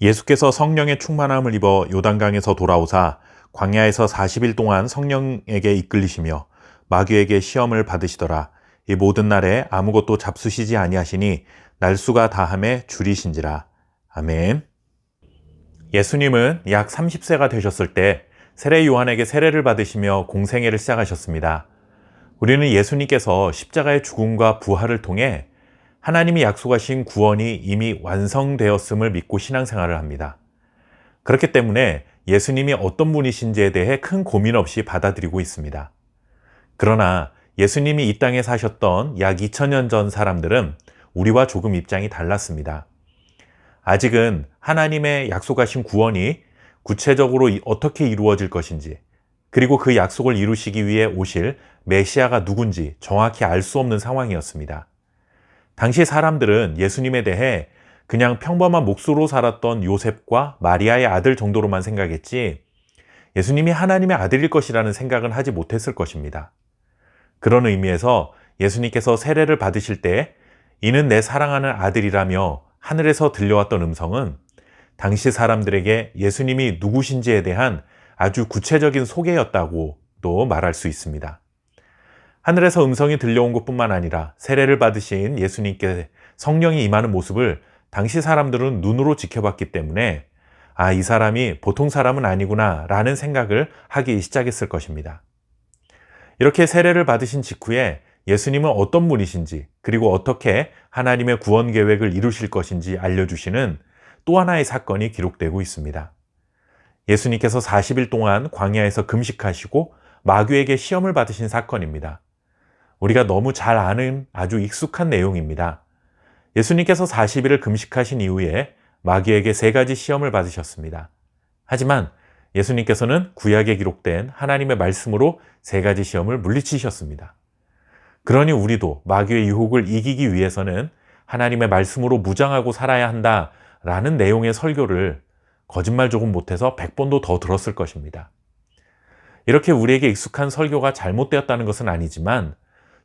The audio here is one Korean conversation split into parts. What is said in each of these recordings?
예수께서 성령의 충만함을 입어 요단강에서 돌아오사 광야에서 40일 동안 성령에게 이끌리시며 마귀에게 시험을 받으시더라. 이 모든 날에 아무것도 잡수시지 아니하시니 날수가 다함에 줄이신지라. 아멘. 예수님은 약 30세가 되셨을 때 세례 요한에게 세례를 받으시며 공생애를 시작하셨습니다. 우리는 예수님께서 십자가의 죽음과 부활을 통해 하나님이 약속하신 구원이 이미 완성되었음을 믿고 신앙생활을 합니다. 그렇기 때문에 예수님이 어떤 분이신지에 대해 큰 고민 없이 받아들이고 있습니다. 그러나 예수님이 이 땅에 사셨던 약 2000년 전 사람들은 우리와 조금 입장이 달랐습니다. 아직은 하나님의 약속하신 구원이 구체적으로 어떻게 이루어질 것인지, 그리고 그 약속을 이루시기 위해 오실 메시아가 누군지 정확히 알 수 없는 상황이었습니다. 당시 사람들은 예수님에 대해 그냥 평범한 목수로 살았던 요셉과 마리아의 아들 정도로만 생각했지 예수님이 하나님의 아들일 것이라는 생각은 하지 못했을 것입니다. 그런 의미에서 예수님께서 세례를 받으실 때 이는 내 사랑하는 아들이라며 하늘에서 들려왔던 음성은 당시 사람들에게 예수님이 누구신지에 대한 아주 구체적인 소개였다고도 말할 수 있습니다. 하늘에서 음성이 들려온 것뿐만 아니라 세례를 받으신 예수님께 성령이 임하는 모습을 당시 사람들은 눈으로 지켜봤기 때문에 이 사람이 보통 사람은 아니구나 라는 생각을 하기 시작했을 것입니다. 이렇게 세례를 받으신 직후에 예수님은 어떤 분이신지, 그리고 어떻게 하나님의 구원 계획을 이루실 것인지 알려주시는 또 하나의 사건이 기록되고 있습니다. 예수님께서 40일 동안 광야에서 금식하시고 마귀에게 시험을 받으신 사건입니다. 우리가 너무 잘 아는 아주 익숙한 내용입니다. 예수님께서 40일을 금식하신 이후에 마귀에게 3가지 시험을 받으셨습니다. 하지만 예수님께서는 구약에 기록된 하나님의 말씀으로 3가지 시험을 물리치셨습니다. 그러니 우리도 마귀의 유혹을 이기기 위해서는 하나님의 말씀으로 무장하고 살아야 한다라는 내용의 설교를 거짓말 조금 못해서 100번도 더 들었을 것입니다. 이렇게 우리에게 익숙한 설교가 잘못되었다는 것은 아니지만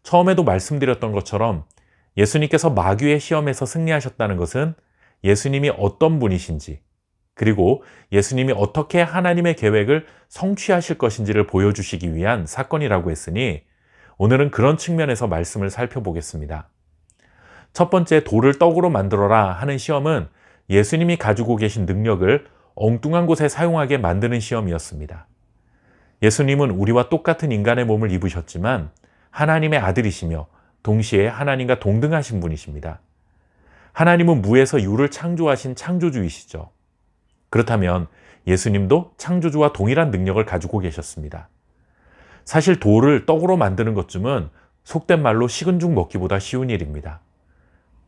처음에도 말씀드렸던 것처럼 예수님께서 마귀의 시험에서 승리하셨다는 것은 예수님이 어떤 분이신지, 그리고 예수님이 어떻게 하나님의 계획을 성취하실 것인지를 보여주시기 위한 사건이라고 했으니 오늘은 그런 측면에서 말씀을 살펴보겠습니다. 첫 번째, 돌을 떡으로 만들어라 하는 시험은 예수님이 가지고 계신 능력을 엉뚱한 곳에 사용하게 만드는 시험이었습니다. 예수님은 우리와 똑같은 인간의 몸을 입으셨지만 하나님의 아들이시며 동시에 하나님과 동등하신 분이십니다. 하나님은 무에서 유를 창조하신 창조주이시죠. 그렇다면 예수님도 창조주와 동일한 능력을 가지고 계셨습니다. 사실 돌을 떡으로 만드는 것쯤은 속된 말로 식은 죽 먹기보다 쉬운 일입니다.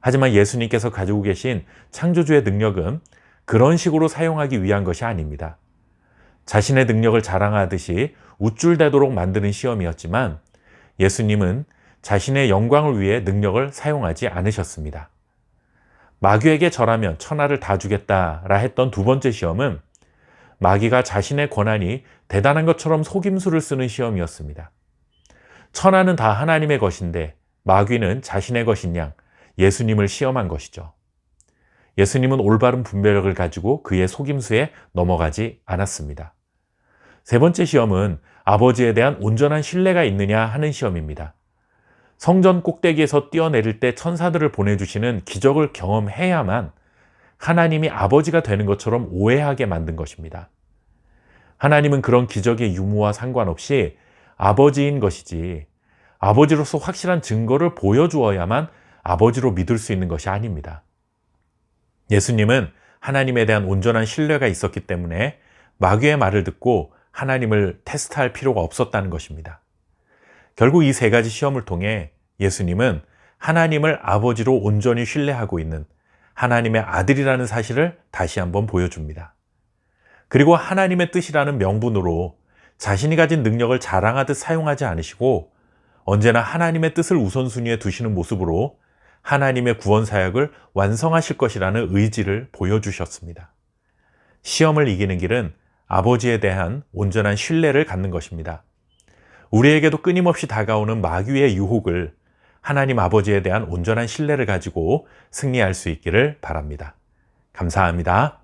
하지만 예수님께서 가지고 계신 창조주의 능력은 그런 식으로 사용하기 위한 것이 아닙니다. 자신의 능력을 자랑하듯이 우쭐대도록 만드는 시험이었지만 예수님은 자신의 영광을 위해 능력을 사용하지 않으셨습니다. 마귀에게 절하면 천하를 다 주겠다라 했던 두 번째 시험은 마귀가 자신의 권한이 대단한 것처럼 속임수를 쓰는 시험이었습니다. 천하는 다 하나님의 것인데 마귀는 자신의 것인 양 예수님을 시험한 것이죠. 예수님은 올바른 분별력을 가지고 그의 속임수에 넘어가지 않았습니다. 세 번째 시험은 아버지에 대한 온전한 신뢰가 있느냐 하는 시험입니다. 성전 꼭대기에서 뛰어내릴 때 천사들을 보내주시는 기적을 경험해야만 하나님이 아버지가 되는 것처럼 오해하게 만든 것입니다. 하나님은 그런 기적의 유무와 상관없이 아버지인 것이지 아버지로서 확실한 증거를 보여주어야만 아버지로 믿을 수 있는 것이 아닙니다. 예수님은 하나님에 대한 온전한 신뢰가 있었기 때문에 마귀의 말을 듣고 하나님을 테스트할 필요가 없었다는 것입니다. 결국 이 3가지 시험을 통해 예수님은 하나님을 아버지로 온전히 신뢰하고 있는 하나님의 아들이라는 사실을 다시 한번 보여줍니다. 그리고 하나님의 뜻이라는 명분으로 자신이 가진 능력을 자랑하듯 사용하지 않으시고 언제나 하나님의 뜻을 우선순위에 두시는 모습으로 하나님의 구원 사역을 완성하실 것이라는 의지를 보여주셨습니다. 시험을 이기는 길은 아버지에 대한 온전한 신뢰를 갖는 것입니다. 우리에게도 끊임없이 다가오는 마귀의 유혹을 하나님 아버지에 대한 온전한 신뢰를 가지고 승리할 수 있기를 바랍니다. 감사합니다.